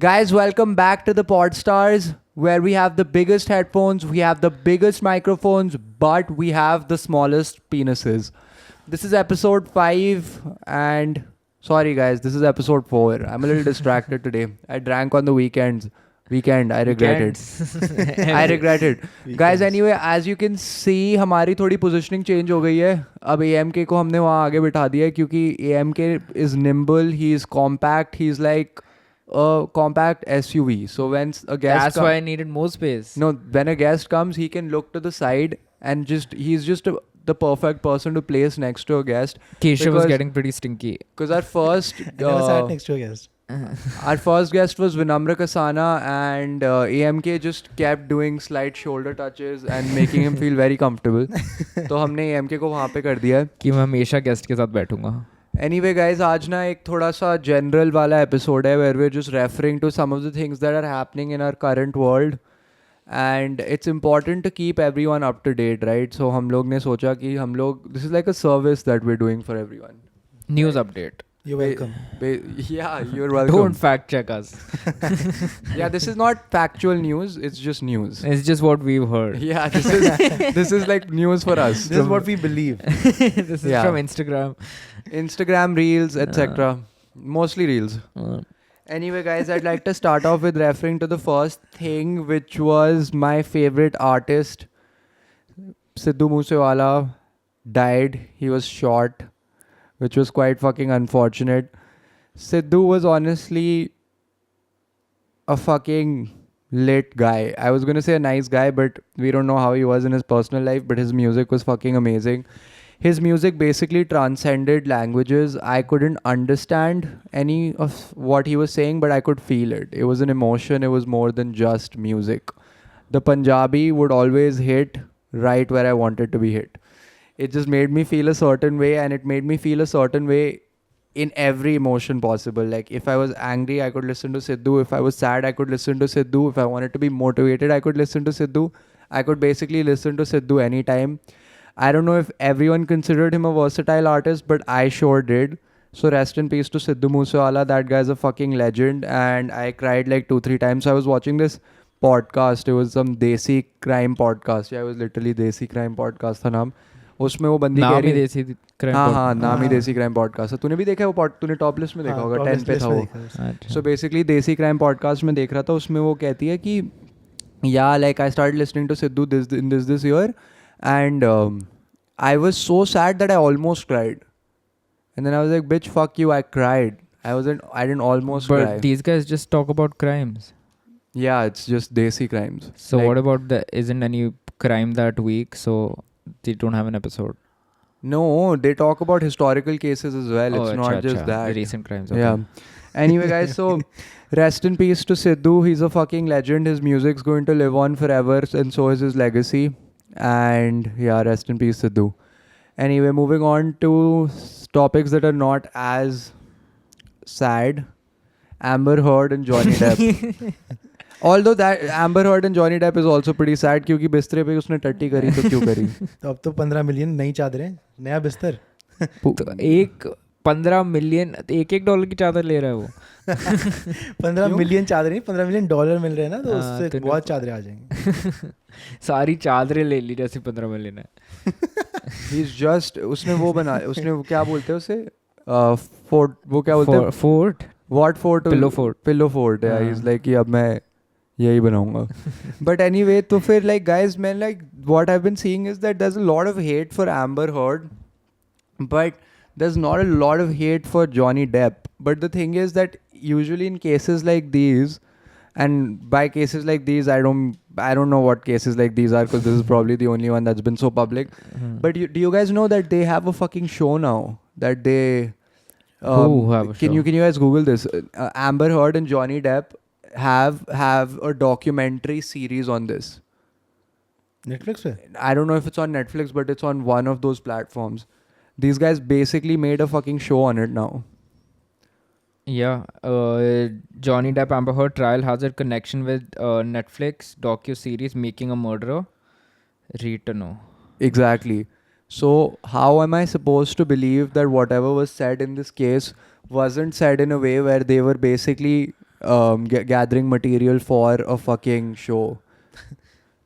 Guys, welcome back to the Podstarz, where we have the biggest headphones, we have the biggest microphones, but we have the smallest penises. This is episode 5, and sorry guys, this is episode 4. I'm a little distracted today. I drank on the weekend. I regret it. I regret it. Guys, anyway, as you can see, हमारी थोड़ी positioning change हो गई है. अब AMK को हमने वहाँ आगे बिठा दिया है क्योंकि AMK is nimble, he is compact, he's like a compact SUV. So when a guest That's why I needed more space. no, when a guest comes, he can look to the side and he's just the perfect person to place next to a guest. Keshav was because- getting pretty stinky. Because our first I never sat next to a guest. our first guest was Vinamra Kasana, and AMK just kept doing slight shoulder touches and making him feel very comfortable. तो हमने AMK को वहाँ पे कर दिया है. कि मैं हमेशा गेस्ट के साथ बैठूंगा. Anyway guys, आज ना एक थोड़ा सा general वाला episode है where we're just referring to some of the things that are happening in our current world, and it's important to keep everyone up to date, right? So हम लोग ने सोचा कि हम लोग this is like a service that we're doing for everyone. News update. You're welcome. Yeah, you're welcome. Don't fact check us. Yeah, this is not factual news, it's just news. It's just what we've heard. Yeah, this is like news for us. This is what we believe. This is Yeah. from Instagram. Instagram reels, etc. Mostly reels. Anyway, guys, I'd like to start off with referring to the first thing, which was my favorite artist, SIDHU Moosewala, died. He was shot, which was quite fucking unfortunate. SIDHU was honestly a fucking lit guy. I was gonna say a nice guy, but we don't know how he was in his personal life, but his music was fucking amazing. His music basically transcended languages. I couldn't understand any of what he was saying, but I could feel it. It was an emotion. It was more than just music. The Punjabi would always hit right where I wanted to be hit. It just made me feel a certain way, and it made me feel a certain way in every emotion possible. Like if I was angry, I could listen to SIDHU. If I was sad, I could listen to SIDHU. If I wanted to be motivated, I could listen to SIDHU. I could basically listen to SIDHU anytime. I don't know if everyone considered him a versatile artist, but I sure did. So rest in peace to SIDHU Moosewala. That guy's a fucking legend, and I cried like 2-3 times. So I was watching this podcast. It was some Desi crime podcast. Yeah, it was literally Desi crime podcast था नाम. उसमें वो बंदी कह नाम ही रही देसी crime हाँ pod- हाँ नाम ही हाँ। देसी क्राइम पॉडकास्ट है. तूने भी देखा है वो तूने टॉप लिस्ट में देखा होगा, 10 पे था वो. अच्छा. सो बेसिकली देसी क्राइम पॉडकास्ट में देख रहा था. उसमें वो कहती है कि या like I start listening to Sidhu this year, and I was so sad that I almost cried. And then I was like, bitch, fuck you, I cried. I didn't almost But cry. these guys just talk about crimes. Yeah, it's just desi crimes. So Like- what about isn't any crime that week, so they don't have an episode? No, they talk about historical cases as well. Oh, It's acha, not just acha. that. Recent crimes. Okay. Yeah. Anyway, guys, so rest in peace to Sidhu. He's a fucking legend. His music's going to live on forever, and so is his legacy. And yeah, rest in peace, Sidhu. Anyway, moving on to topics that are not as sad. Amber Heard and Johnny Depp. Although that Amber Heard and Johnny Depp is also pretty sad क्योंकि बिस्तरे पे उसने टट्टी करी तो क्यों करी? तो अब तो 15 मिलियन नई चादरें, नया बिस्तर. तो एक 15 मिलियन $1 की चादर ले रहा है वो. 15 मिलियन चादरें, 15 मिलियन डॉलर मिल रहे हैं ना, तो हाँ, उससे तो बहुत चादरें आ जाएंगी. सारी चादरें ले ली जैसे 15 मिलियन है. He's just उसने वो बना उसने वो क्या बोलते हैं उसे फोर्ट वो क्या बोलते हैं Fort. What fort Pillow fort. Pillow fort है. हाँ. He's like कि अब मैं यही बनाऊंगा. But anyway, तो फिर like guys, man, like what I've been seeing is that there's a lot of hate for Amber Heard, but there's not a lot of hate for Johnny Depp. But the thing is that usually in cases like these, and by cases like these, I don't know what cases like these are, because this is probably the only one that's been so public. But do you guys know that they have a fucking show now that they Who have a can show? you guys Google this? Amber Heard and Johnny Depp have a documentary series on this. Netflix पे? I don't know if it's on Netflix, but it's on one of those platforms. These guys basically made a fucking show on it now. Yeah, Johnny Depp Amber Heard trial has a connection with Netflix docu-series Making a Murderer. Read to know. Exactly. So how am I supposed to believe that whatever was said in this case wasn't said in a way where they were basically gathering material for a fucking show.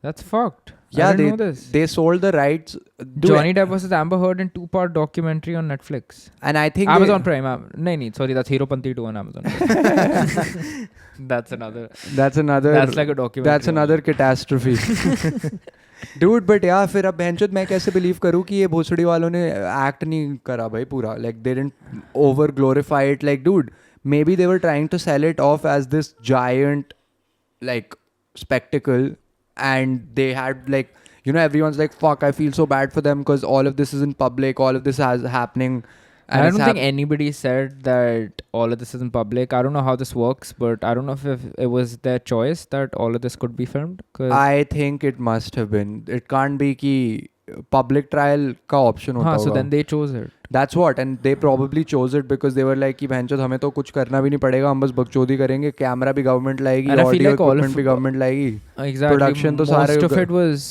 That's fucked. Yeah, I didn't know this. they sold the rights. Johnny Depp versus Amber Heard in 2-part documentary on Netflix. And I think Amazon Prime. No, sorry, that's Hero Panti 2 on Amazon Prime. That's another. That's like a documentary. That's another catastrophe. Dude, but yeah, फिर अब बहनचोद मैं कैसे believe करूँ कि ये भोसड़ी वालों ने act नहीं करा भाई पूरा. Like they didn't over glorify it. Like dude, maybe they were trying to sell it off as this giant like spectacle, and they had like, you know, everyone's like, fuck, I feel so bad for them because all of this is in public, all of this is happening. I don't think anybody said that all of this is in public. I don't know how this works, but I don't know if it was their choice that all of this could be filmed. I think it must have been. It can't be कि public trial का option होता होगा. So then they chose it. That's what, and they probably chose it because they were like कि भैंचोद हमें तो कुछ करना भी नहीं पड़ेगा, हम बस बकचोदी करेंगे, कैमरा भी गवर्नमेंट लाएगी, ऑडियो इक्विपमेंट भी गवर्नमेंट लाएगी, प्रोडक्शन तो सारे most of it was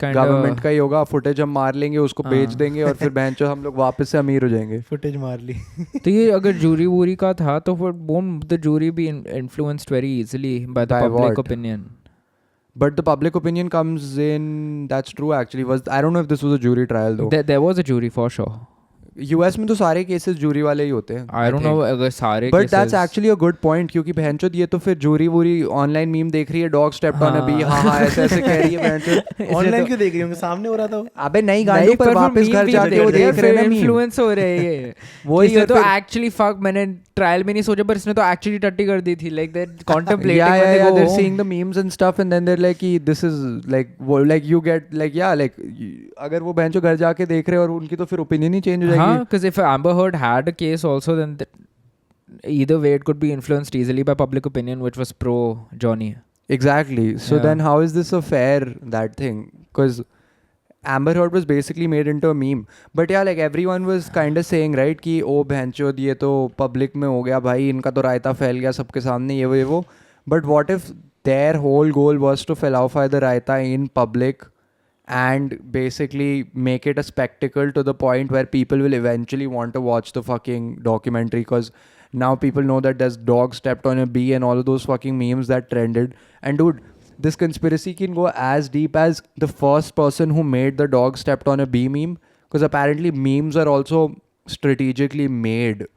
government का ही होगा, फुटेज हम मार लेंगे, उसको बेच देंगे और फिर भैंचोद हम लोग वापस से अमीर हो जाएंगे. फुटेज मार ली. तो ये अगर जूरी वूरी का था तो won't the jury be influenced very easily by the public opinion? But the public opinion comes in. That's true actually. I don't know if this was a jury trial though. There was a jury for sure. US में तो सारे cases jury वाले ही होते हैं. I don't know अगर सारे But that's actually a good point क्योंकि बहनचोद ये तो फिर जूरी वूरी ऑनलाइन मीम देख रही है, dog stepped on a bee, हाँ ऐसे ऐसे कह रही है बहनचोद. ऑनलाइन क्यों देख रही होंगे, सामने हो रहा था. अबे नहीं गांडू, पर वापस घर जाके वो देख रहे हैं ना मीम. इन्फ्लुएंस हो रहे हैं ये. वो ये तो एक्चुअली फक, मैंने ट्रायल में नहीं सोचा पर इसने तो एक्चुअली टट्टी कर दी थी. Like they contemplating yeah, they're seeing the memes and stuff and then they're like this is like you get like yeah like अगर वो बहनचोद घर जाके देख रहे हैं और उनकी तो फिर ओपिनियन ही चेंज हो जाएगी. हाँ, because if Amber Heard had a case also, then either way it could be influenced easily by public opinion, which was pro Johnny. Exactly. So then how is this a fair that thing? Because Amber Heard was basically made into a meme. But yeah, like everyone was kind of saying, right, कि ओ बहनचोद ये तो public में हो गया भाई, इनका तो रायता फैल गया सबके सामने, ये वो. But what if their whole goal was to fellowfy the raita in public and basically make it a spectacle to the point where people will eventually want to watch the fucking documentary because now people know that there's dog stepped on a bee and all of those fucking memes that trended. And dude, this conspiracy can go as deep as the first person who made the dog stepped on a bee meme, because apparently memes are also strategically made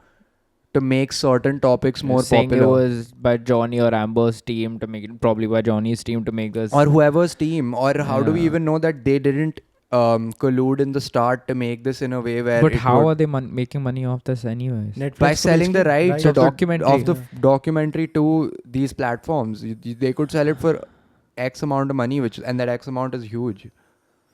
to make certain topics more saying popular. It was by Johnny or Amber's team to make it, probably by Johnny's team to make this. Or whoever's team. Or how do we even know that they didn't collude in the start to make this in a way where... But how are they making money off this anyways? Netflix by selling the rights of the documentary to these platforms. They could sell it for X amount of money, and that X amount is huge.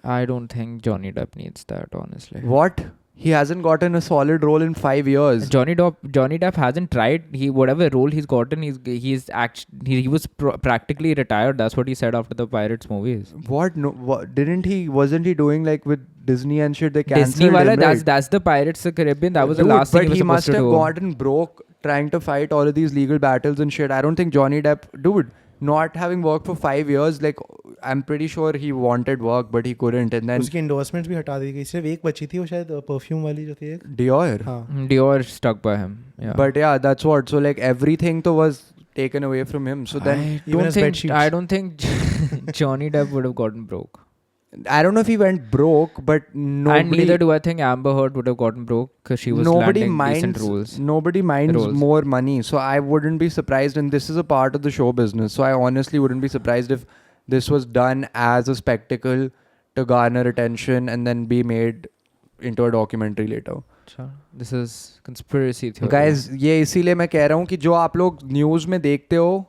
I don't think Johnny Depp needs that, honestly. What? He hasn't gotten a solid role in 5 years. Johnny Depp hasn't tried. Whatever role he's gotten, he was practically retired. That's what he said after the Pirates movies. What? No, wasn't he doing like with Disney and shit? They cancelled Disney wala, him, right? That's the Pirates of the Caribbean. That was the last thing he was supposed to do. But he must have gotten broke trying to fight all of these legal battles and shit. I don't think Johnny Depp, dude, not having worked for 5 years, like I'm pretty sure he wanted work but he couldn't, and then उसकी endorsements भी हटा दी गई. सिर्फ एक बची थी वो शायद perfume वाली जो थी एक. Dior. हाँ. Dior stuck by him. Yeah. But yeah, that's what. So like everything to was taken away from him. So then I don't think Johnny Depp would have gotten broke. I don't know if he went broke, but nobody... And neither do I think Amber Heard would have gotten broke because she was landing decent rules. Nobody minds more money. So I wouldn't be surprised, and this is a part of the show business. So I honestly wouldn't be surprised if this was done as a spectacle to garner attention and then be made into a documentary later. This is conspiracy theory. Guys, ये इसीलिए मैं कह रहा हूँ कि जो आप लोग न्यूज़ में देखते हो,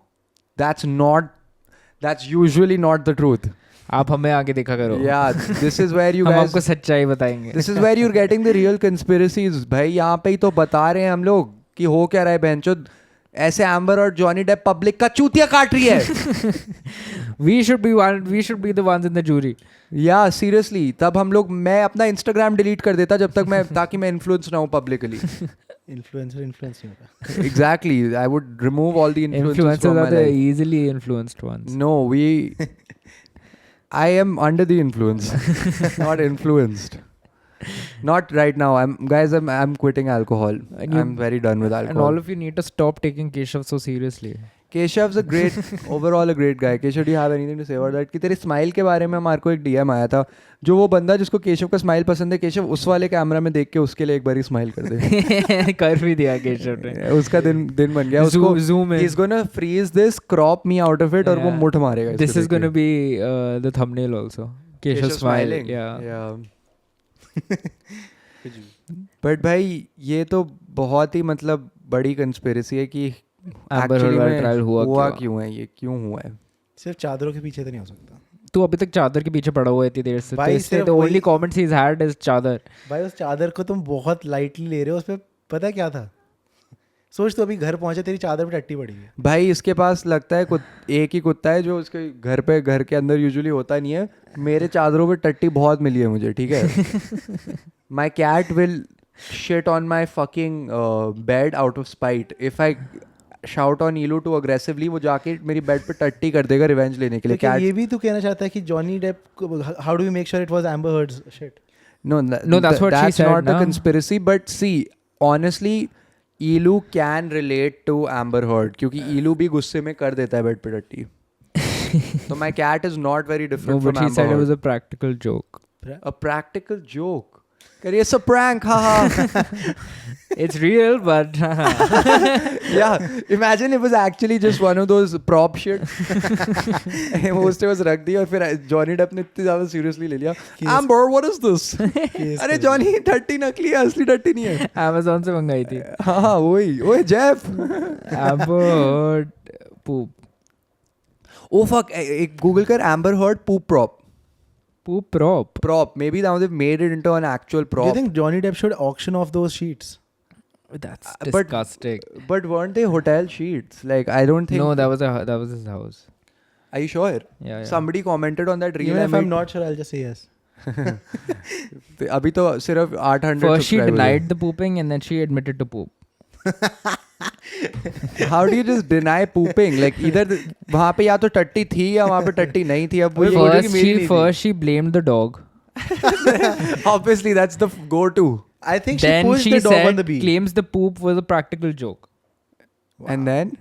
that's usually not the truth. आप हमें आगे देखा करो. Yeah, this is where you guys... हम आपको सच्चाई बताएंगे. This is where you're getting the real conspiracies. भाई यहाँ पे ही तो बता रहे हैं हम लोग कि हो क्या रहा है बहनचोद. ऐसे एम्बर और जॉनी डेप पब्लिक का चूतिया काट रही है. We should be the ones in the jury. Yeah, seriously. तब हम लोग, मैं अपना Instagram delete कर देता जब तक मैं, ताकि मैं influence ना हूँ publicly. Influencer influence नहीं होता. Exactly. I would remove all the influencers from my are the life. easily influenced ones. No, I am under the influence, not influenced. Not right now. I'm quitting alcohol. I'm very done with alcohol. And all of you need to stop taking Keshav so seriously. Keshav's a great, overall a great guy. Keshav, do you have anything to say about that? कि तेरे smile के बारे में हमारे को एक DM आया था, जो वो बंदा जिसको केशव का स्माइल पसंद है, केशव उस वाले कैमरा में देख के उसके लिए एक बार ही स्माइल कर दे. कर भी दिया केशव ने. उसका दिन बन गया. उसको zoom in. He's gonna freeze this, crop me out of it, और वो मुठ मारेगा. This is gonna be the thumbnail also. Keshav smiling. Yeah. But भाई ये तो बहुत ही मतलब बड़ी कंस्पिरेसी है कि Amber Heard वाला ट्रायल हुआ क्यों है, ये क्यों हुआ है. सिर्फ चादरों के पीछे तो नहीं हो सकता. तू अभी तक चादर के पीछे पड़ा हुआ है इतनी देर से. भाई तो the only comments he's had is चादर. भाई उस चादर को तुम बहुत लाइटली ले रहे हो. उस पे पता क्या था? सोच तो अभी घर पहुंचे तेरी चादर पे टट्टी पड़ी है. भाई इसके पास लगता है एक ही कुत्ता है जो उसके घर के अंदर यूजुअली होता नहीं है. मेरे चादरों पे टट्टी बहुत मिली है मुझे, ठीक है. My cat will shit on my fucking bed out of spite. If I shout on Elu too aggressively, वो जाके मेरी बेड पे टट्टी कर देगा रिवेंज लेने के लिए. क्या ये भी तू कहना चाहता है कि Johnny Depp, how do we make sure it was Amber Heard's shit? No, that's what she said. Not the conspiracy, but see, honestly, Elu can relate to Amber Heard क्योंकि Elu भी गुस्से में कर देता है बेड पे टट्टी. So my cat is not very different from Amber Heard. No, but he said it was a practical joke. A practical joke. It's a prank, haha. It's real, but yeah. Imagine it was actually just one of those prop shit. वो उसने बस रख दिया और फिर Johnny Depp ने इतनी ज्यादा सीरियसली ले लिया. Amber, what is this? अरे जॉनी टट्टी नकली है, असली टट्टी नहीं है. Amazon से मंगाई थी. हाँ वही. ओए Jeff. Amber Heard poop. Oh fuck. एक गूगल कर Amber Heard poop prop. Poop prop. Maybe now they've made it into an actual prop. Do you think Johnny Depp should auction off those sheets? That's disgusting. But weren't they hotel sheets? Like I don't think. No, that was his house. Are you sure? Yeah. Somebody commented on that reel. Even if I'm not sure, I'll just say yes. अभी तो सिर्फ 800. First she denied the pooping and then she admitted to poop. How do you just deny pooping? Like either वहाँ पे या तो टट्टी थी या वहाँ पे टट्टी नहीं थी. अब First she blamed the dog. Obviously that's the go-to. I think she pushed the dog on the beach. Claims the poop was a practical joke. Wow. And then?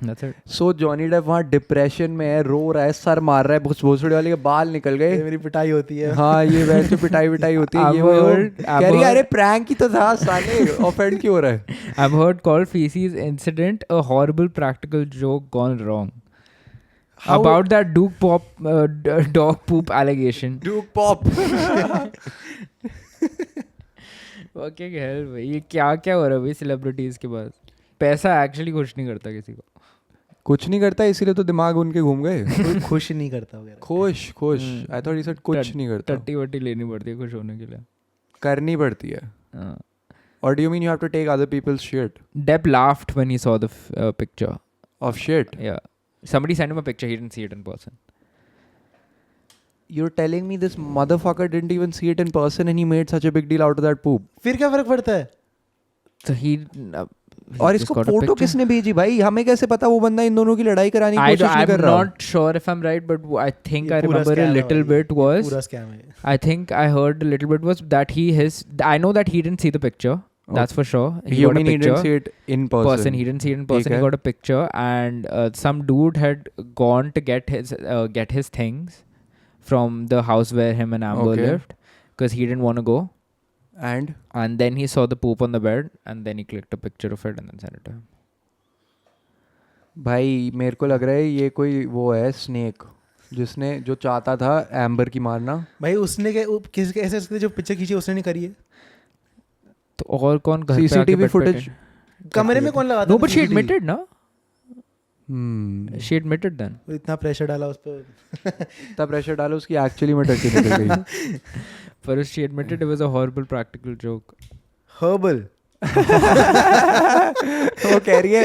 That's it. So Johnny Depp वहाँ depression में है, रो रहा है, sir मार रहा है, भोसड़ी वाले के बाल निकल गए. ये मेरी पिटाई होती है. हाँ ये वैसे पिटाई होती है. ये वो कह रही है अरे प्रैंक ही तो था साले, ऑफेंड क्यों हो रहा है. I've heard called feces incident a horrible practical joke gone wrong. How? About that dog poop allegation. Duke pop. Fucking hell भाई, ये क्या हो रहा है भाई सेलिब्रिटीज के पास. पैसा एक्चुअली खुश नहीं करता किसी को. कुछ नहीं करता इसीलिए तो दिमाग उनके घूम गए. कोई खुश नहीं करता वगैरह. खुश. I thought he said कुछ नहीं करता. टट्टी वट्टी लेनी पड़ती है खुश होने के लिए. करनी पड़ती है. Or do you mean you have to take other people's shit? Depp laughed when he saw the picture. Of shit? Yeah. Somebody sent him a picture. He didn't see it in person. You're telling me this motherfucker didn't even see it in person and he made such a big deal out of that poop? फिर क्या फर्क पड़ता है? So he और इसको photo किसने भेजी भाई? हमें कैसे पता वो बंदा इन दोनों की लड़ाई कराने की कोशिश नहीं कर रहा? I'm not sure if I'm right, but I think I remember a little bit was. पूरा scam है. I think I heard a little bit was that I know that he didn't see the picture. That's for sure. He got a picture. He didn't see it in person. He didn't see it in person. He got a picture, and some dude had gone to get his things from the house where him and Amber lived, because he didn't want to go. And then he saw the poop on the bed, and then he clicked a picture of it and then sent it to him. भाई मेरे को लग रहा है ये कोई वो है स्नेक जिसने जो चाहता था एम्बर की मारना. भाई उसने किसके ऐसे जो पिक्चर खींची उसने नहीं करी है. तो और कौन घर पे सीसीटीवी फुटेज कमरे में कौन लगाता? No, but she admitted, no? She admitted then. इतना प्रेशर डाला उस पर. इतना प्रेशर डाला उसकी एक्चुअली में टट्टी निकल गई. First she admitted it was a horrible practical joke. Herbal. वो कह रही है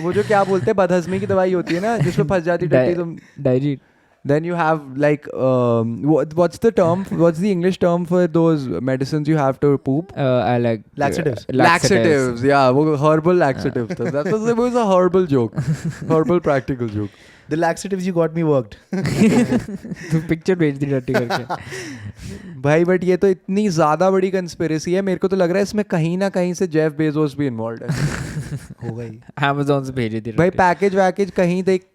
वो जो क्या बोलते हैं बदहजमी की दवाई होती है ना जिसमें फंस जाती टट्टी तुम. Digit. Then you have like what's the English term for those medicines you have to poop? Like laxatives. Yeah, वो herbal laxatives. That was a horrible joke. Horrible practical joke. The laxatives you got me worked. तो picture भेज दी टट्टी करके. भाई but ये तो इतनी ज्यादा बड़ी कंस्पिरेसी है, मेरे को तो लग रहा है इसमें कहीं ना कहीं से जेफ बेजोस भी इन्वॉल्व है. होगा ही। Amazon से भेजी थी भाई पैकेज वैकेज कहीं देख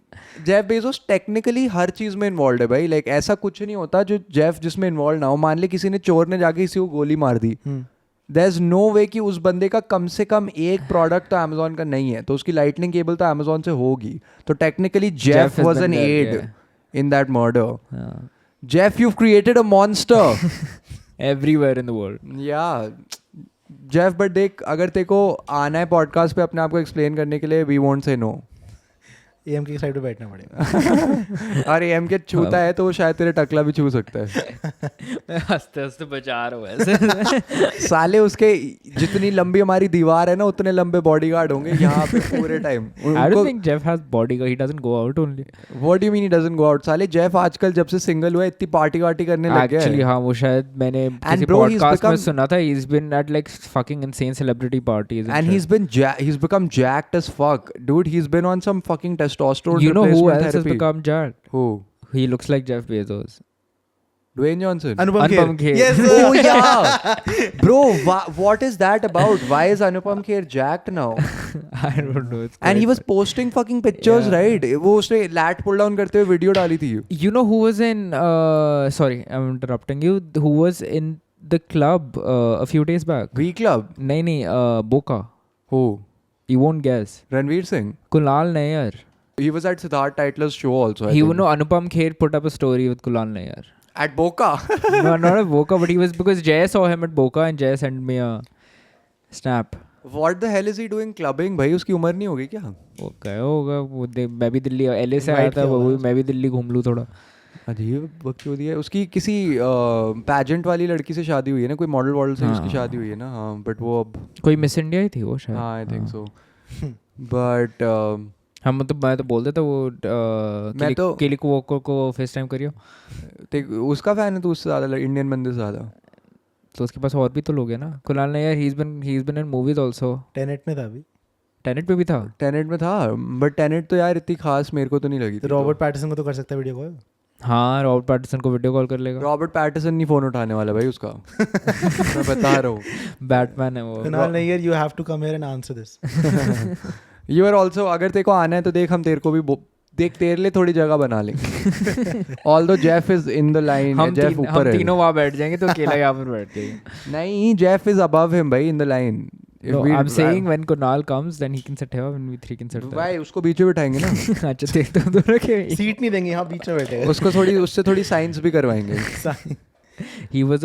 जेफ बेजोस टेक्निकली हर चीज में इन्वॉल्व है भाई लाइक ऐसा कुछ नहीं होता जो जेफ जिसमें इन्वॉल्व ना हो मान ले किसी ने चोर ने जाके किसी को गोली मार दी देयर इज नो वे कि उस बंदे का कम से कम एक प्रोडक्ट तो अमेजोन का नहीं है तो उसकी लाइटनिंग केबल तो अमेजोन से होगी तो technically Jeff was an aid in that murder Jeff you created a monster everywhere in the world. या जेफ बट देख अगर तेरे को आना है पॉडकास्ट पे अपने आप को एक्सप्लेन करने के लिए we won't say no M की साइड पे बैठना पड़ेगा। और एम के छूता है तो वो शायद तेरे टकला भी छू सकता है। मैं हंसते हंसते बचा रहा हूँ ऐसे। साले उसके जितनी लंबी हमारी दीवार है ना उतने लंबे बॉडीगार्ड होंगे यहाँ पे पूरे time. I don't think Jeff has bodyguard. He doesn't go out only. What do you mean he doesn't go out? साले जेफ आजकल जब से सिंगल हुआ है इतनी पार्टी वार्टी करने लग गया है। Actually हाँ वो शायद मैंने किसी bro, he's podcast में become- सुना था. He's been at like fucking insane celebrity parties. And he's become jacked as fuck, dude. He's been on some fucking testosterone. You know who replacement else has therapy. become jacked? Who? He looks like Jeff Bezos. Dwayne Johnson. Anupam Kher. Yes. Oh yeah, bro. What is that about? Why is Anupam Kher jacked now? I don't know. It's And he quite was posting fucking pictures, Yeah. right? वो उसने lat pull down करते हुए video डाली थी. You know who was in sorry I'm interrupting you, who was in the club a few days back? V Club. नहीं Boca. Who? You won't guess. Ranveer Singh. Kunal Nayyar. He was at Siddharth Titler's show also. I He think. know Anupam Kher put up a story with Kunal Nayyar. At Boca. No, not at Boca, but he was because Jay saw him at Boca and Jay sent me a snap. What the hell is he doing clubbing? भाई उसकी उम्र नहीं होगी क्या? वो क्या होगा वो मैं भी दिल्ली LA से आया Invite था किया वो होगा मैं भी दिल्ली घूम लूँ थोड़ा. अजीब बकचोदी है उसकी किसी पैजेंट वाली लड़की से शादी हुई है ना कोई मॉडल से उसकी शादी हुई है ना हाँ बट वो अब कोई मिस इंडिया ही थी वो शायद. हाँ आई थिंक सो बट हम मतलब मैं तो बोल देता वो मैं तो- किलिक वॉकर को फेस टाइम करियो उसका फैन है तो उससे ज़्यादा इंडियन बंदे से ज़्यादा तो उसके पास और भी तो लोग हैं ना. Kunal Nayyar he's been in movies also. Tenet में था अभी। टेनेट पे भी था. टेनेट में था बट टेनेट तो यार इतनी खास मेरे को तो नहीं लगी थी रॉबर्ट पैटिसन को तो कर सकता है वीडियो कॉल। हाँ रॉबर्ट पैटिसन को वीडियो कॉल कर लेगा. रॉबर्ट पैटिसन नहीं फ़ोन उठाने वाला भाई उसका मैं बता रहा हूँ बैटमैन है वो. Kunal Nayyar you have to come here and answer this. You are also अगर तेरे को आना है तो देख हम तेरे को भी देख तेरे लिए थोड़ी जगह बना लेंगे although Jeff is in the line हम जेफ ऊपर हम है तीनों वहाँ बैठ जाएंगे तो अकेला यहाँ पर बैठ जाएंगे. नहीं जेफ इज अबव हिम भाई in the line No, I'm saying when Kunal comes, then he can sit here and we three can sit there. भाई उसको बीच में बिठाएंगे ना अच्छा देख तो दोनों के. सीट नहीं देंगे, यहाँ बीच में बैठे उसको उससे थोड़ी साइंस भी करवाएंगे He was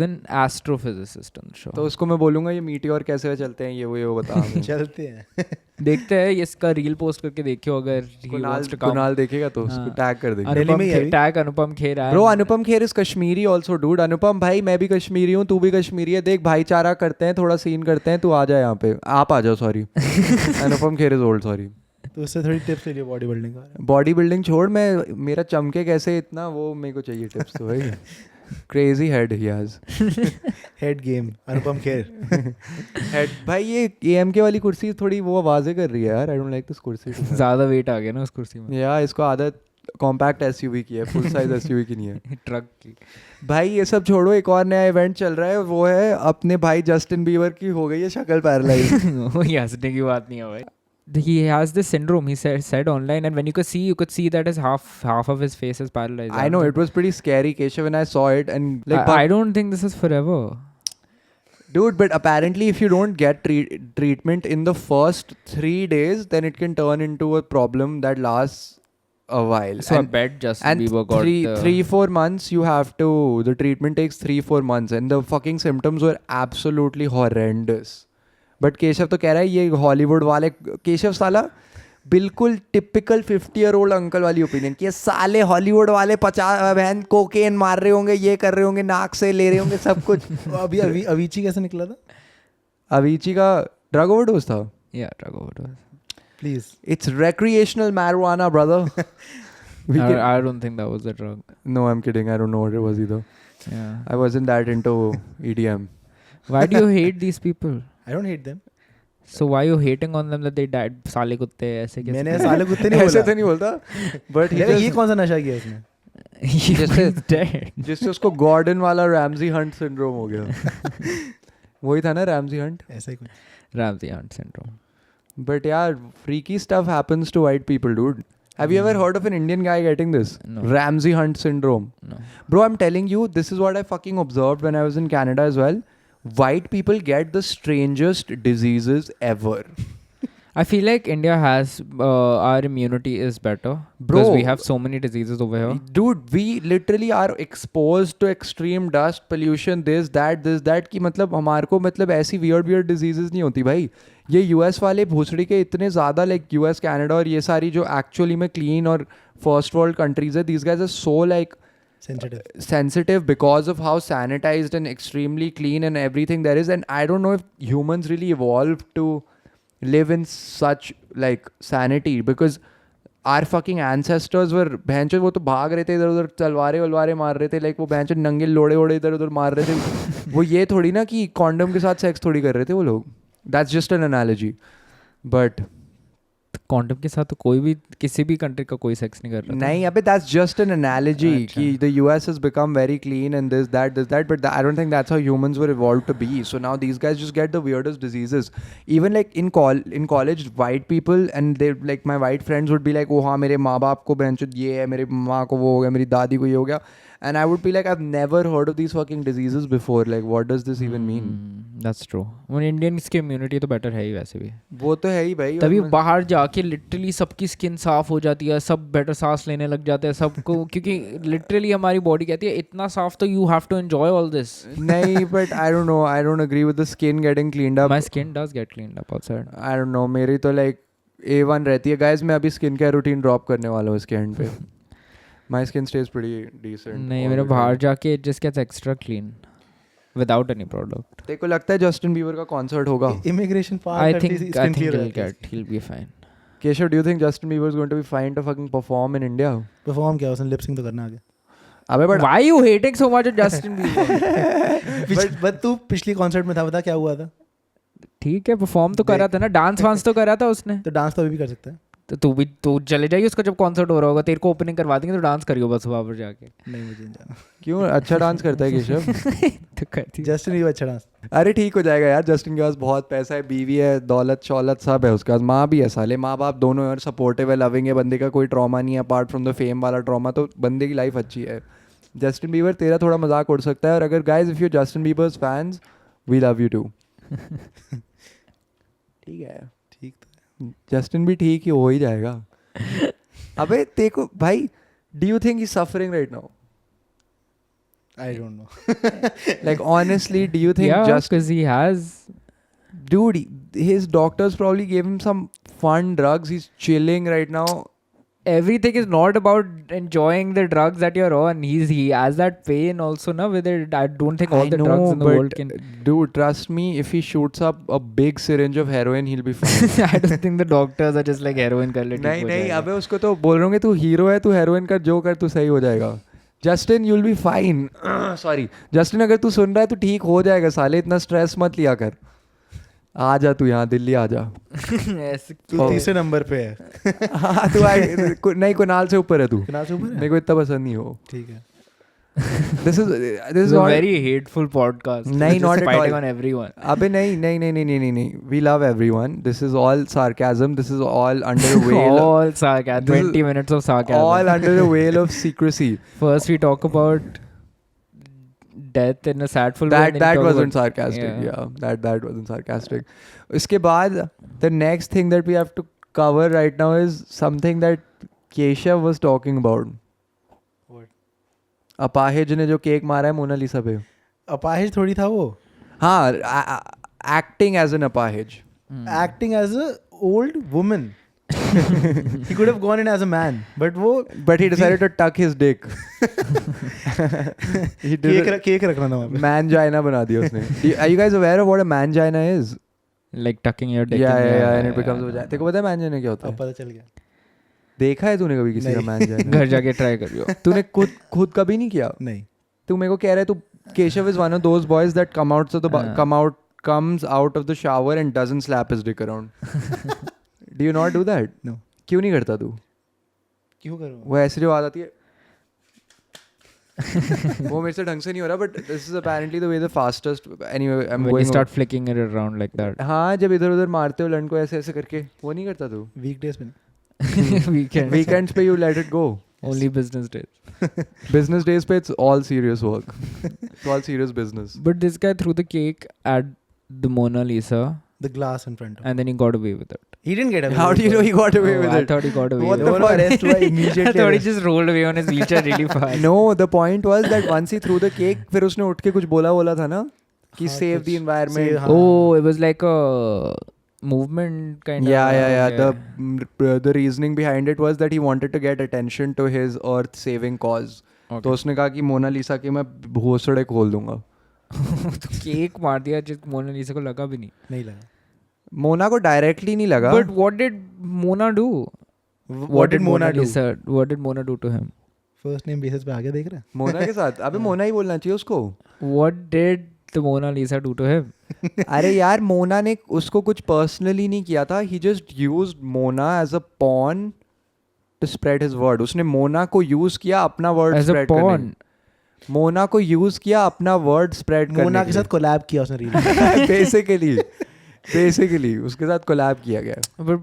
an astrophysicist on the show. तो उसको मैं बोलूंगा ये मीटियोर कैसे चलते हैं ये वो बता हमें। चलते हैं। देखते हैं इसका रील पोस्ट करके देखियो अगर he wants to come. Kunal देखेगा तो उसको टैग कर देंगे दिल्ली में ही है अभी? टैग अनुपम खेर है. Bro Anupam Kher is Kashmiri also dude Anupam भाई मैं भी कश्मीरी हूँ तू भी कश्मीरी है देख भाईचारा करते हैं थोड़ा सीन करते हैं तू आ जा यहाँ पे आप आ जाओ sorry Anupam Kher is old sorry तो उससे थोड़ी टिप्स ले लियो बॉडी बिल्डिंग का। बॉडी बिल्डिंग छोड़ मैं मेरा चमके कैसे इतना वो मेरे को चाहिए टिप्स तो भाई crazy head he has head game Anupam Kher. Head भाई ये एएमके वाली कुर्सी थोड़ी वो आवाजें कर रही है यार आई डोंट लाइक दिस कुर्सी ज़्यादा वेट आ गया ना उस कुर्सी में. यार इसको आदत कॉम्पैक्ट एसयूवी की है फुल साइज एसयूवी की नहीं है ट्रक की. भाई ये सब छोड़ो एक और नया इवेंट चल रहा है वो है अपने भाई जस्टिन बीबर की हो गई है शक्ल पैरालाइज ये हंसने की बात नहीं है भाई. He has this syndrome. He said online, and when you could see that his half of his face is paralyzed. I know it was pretty scary Keshav when I saw it and like I don't think this is forever. dude but apparently if you don't get treatment in the first 3 days then it can turn into a problem that lasts a while So I bet Justin Bieber got 3-4 months you have to the treatment takes 3-4 months and the fucking symptoms were absolutely horrendous but Keshav तो कह रहा है ये Hollywood वाले केशव साला बिल्कुल typical 50-year-old uncle वाली opinion कि ये साले हॉलीवुड वाले 50 बहन कोकेन मार रहे होंगे ये कर रहे होंगे नाक से ले रहे होंगे सब कुछ अभी अवीची कैसे निकला था? अवीची का ड्रग ओवरडोज था Yeah, drug overdose. Please it's recreational marijuana brother I don't think that was a drug. no I'm kidding I don't know what it was either Yeah. I wasn't that into EDM Why do you hate these people? I don't hate them. So why are you hating on them that they died? साले कुत्ते ऐसे कैसे? मैंने साले कुत्ते नहीं ऐसे बोला। तो नहीं बोलता बट ये कौन सा नशा किया इसने? He's dead. जिससे उसको गॉर्डन वाला रैमजी हंट सिंड्रोम हो गया वही था ना रैमजी हंट ऐसा ही कुछ। Ramsey Hunt syndrome. But yeah, freaky stuff happens to white people, dude. Have you ever heard of an Indian guy getting this? No. Ramsey Hunt syndrome. No. Bro, I'm telling you, this is what I fucking observed when I was in Canada as well. White people get the strangest diseases ever. I feel like India has our immunity is better because we have so many diseases over here. Dude, we literally are exposed to extreme dust, pollution, this, that कि मतलब हमारे को मतलब ऐसी weird diseases नहीं होती भाई. ये US वाले भूसड़ी के इतने ज़्यादा like US, Canada और ये सारी जो actually में clean और first world countries है, these guys are so like sensitive because of how sanitized and extremely clean and everything there is. And I don't know if humans really evolved to live in such like sanity because our fucking ancestors were भैंचो वो तो भाग रहे थे इधर उधर तलवारें मार रहे थे like वो भैंचो नंगे लोड़े इधर उधर मार रहे थे वो ये थोड़ी ना कि कॉन्डम के साथ सेक्स थोड़ी कर रहे थे वो लोग. That's just an analogy. But condom के साथ तो कोई भी किसी भी कंट्री का कोई सेक्स नहीं कर रहा नहीं अबे that's just an analogy कि the US has become very clean and this that but I don't think that's how humans were evolved to be. So now these guys just get the weirdest diseases. Even like in college white people and they like my white friends would be like oh हाँ मेरे माँ बाप को बेंचो ये है मेरे माँ को वो हो गया मेरी दादी को ये हो गया. And I would be like, I've never heard of these fucking diseases before. Like, what does this even mean? That's true. वो Indians की immunity तो better है ही वैसे भी. वो तो है ही भाई. तभी बाहर जाके literally सबकी skin साफ हो जाती है, सब better सांस लेने लग जाते हैं सबको क्योंकि literally हमारी body कहती है इतना साफ तो you have to enjoy all this. नहीं, but I don't know. I don't agree with the skin getting cleaned up. My skin does get cleaned up outside. I don't know. मेरी तो like A1 रहती है. Guys, मैं अभी skin care routine drop करने वाला हूँ इसके end पे. My skin stays pretty decent. नहीं मेरा बाहर जाके it just gets extra clean without any product. तेरे को लगता है जस्टिन बीबर का कॉन्सर्ट होगा? Immigration पार I करती think he'll be fine. Keshav, do you think Justin Bieber is going to be fine to fucking perform in India? Perform क्या उसने lip sync तो करना आगे. अबे but why are you hating so much of Justin Bieber? but तू पिछली concert में था बता क्या हुआ था? ठीक है परफॉर्म तो कर रहा था ना डांस वांस तो कर रहा था उसने. तो डांस तो अभी भी कर सकता है. तो तू चले जाइए उसका जब कॉन्सर्ट हो रहा होगा तेरे को ओपनिंग करवा देंगे तो डांस करियो बस वहाँ पर जाके. नहीं मुझे नहीं जाना. क्यों अच्छा डांस करता है केशव? तो करती जस्टिन बीबर अच्छा डांस. अरे ठीक हो जाएगा यार. जस्टिन के पास बहुत पैसा है, बीवी है, दौलत शौलत सब है उसके पास. माँ भी है साले, माँ बाप दोनों यार सपोर्टिव है, लविंग है. बंदे का कोई ट्रॉमा नहीं है अपार्ट फ्रॉम द फेम वाला ट्रॉमा. तो बंदे की लाइफ अच्छी है. जस्टिन बीबर तेरा थोड़ा मजाक उड़ सकता है. और अगर guys if you Justin Bieber's fans we love you too. ठीक है ठीक. जस्टिन भी ठीक ही हो ही जाएगा. अबे देखो भाई, do you think he's suffering right now? I don't know. Like honestly, do you think yeah, just because he has dude, his doctors probably gave him some fun drugs. He's chilling right now. everything is not about enjoying the drugs that you're on. He has that pain also na with it. I don't think all the drugs in the world can. Dude, trust me, if he shoots up a big syringe of heroin, he'll be fine. I don't think the doctors are just like heroin कर ले. नहीं अबे उसको तो बोल रहे होंगे तू हीरो है, तू हेरोइन कर, जो कर तू सही हो जाएगा. Justin you'll be fine. Sorry, Justin अगर तू सुन रहा है तो ठीक हो जाएगा साले. इतना स्ट्रेस मत लिया कर. आ जा तू यहाँ दिल्ली आ जा. तू तीसरे नंबर पे है. हाँ तू नहीं कुणाल से ऊपर है तू. कुणाल से ऊपर है. मेरे को इतना पसंद नहीं हो. ठीक है. This is a not very hateful podcast. नहीं not at fighting all. on everyone. अबे नहीं. We love everyone. This is all sarcasm. This is all under a veil. All sarcasm. 20 minutes of sarcasm. All under a veil of secrecy. First we talk about death in a sadful way. That wasn't sarcastic. Yeah, that wasn't sarcastic. इसके बाद the next thing that we have to cover right now is something that Keshav was talking about. What? अपाहिज ने जो cake मारा है Mona Lisa पे. अपाहिज थोड़ी था वो. हाँ, acting as an अपाहिज. Acting as a old woman. He could have gone in as a man, but he decided to tuck his dick. He did cake रखना था वहाँ पे. mangina बना दिया उसने. Are you guys aware of what a mangina is? Like tucking your dick. Yeah, and it becomes a vagina. तेरे को पता है mangina क्या होता अब है? पता चल गया. देखा है तूने कभी किसी का mangina? घर जाके ट्राई करियो. तूने खुद कभी नहीं किया? नहीं. तू मेरे को कह रहा है तू Keshav is one of those boys that comes out of the shower and doesn't slap his dick around. Do you not do that? No. क्यों नहीं करता तू? क्यों करूँ? वो ऐसे जो आदत आती है वो मेरे से ढंग से नहीं हो रहा, but this is apparently the way the fastest. Anyway, I'm When going. you start flicking it around like that. हाँ, जब इधर उधर मारते हो लड़न को ऐसे ऐसे करके, वो नहीं करता तू? Weekdays पे नहीं. Weekends पे you let it go. Only business days. Business days पे it's all serious work. It's all serious business. But this guy threw the cake at the Mona Lisa The glass in front of him. and then he got away with it. He didn't get away. How with do you know it. he got away with I it? thought he got away What with the it. fuck? Arrest हुआ immediately. I thought he arrest. just rolled away on his wheelchair really fast. No, the point was that once he threw the cake, फिर उसने उठ के कुछ बोला था ना कि हाँ, save the कुछ environment. save, हाँ. Oh, it was like a movement kind Yeah. of. The reasoning behind it was that he wanted to get attention to his earth-saving cause. तो उसने कहा कि मोना लिसा के मैं भोसड़े खोल दूंगा. तो केक मार दिया जिस मोना लिसा को लगा भी नहीं. नहीं लगा. मोना को डायरेक्टली नहीं लगा. But what did Mona do? What did Mona do? What did Mona do to him? First name basis पे आगे देख रहे हैं. मोना के साथ अबे मोना ही बोलना चाहिए उसको. What did the Mona Lisa do to him? अरे यार मोना ने उसको कुछ पर्सनली नहीं किया था. He just used Mona as a pawn to spread his word. उसने मोना को यूज किया अपना word As a spread pawn. करने. मोना को यूज किया अपना वर्ड स्प्रेड करने मोना के साथ कोलैब किया उसने रील. बेसिकली उसके साथ कोलैब किया गया. But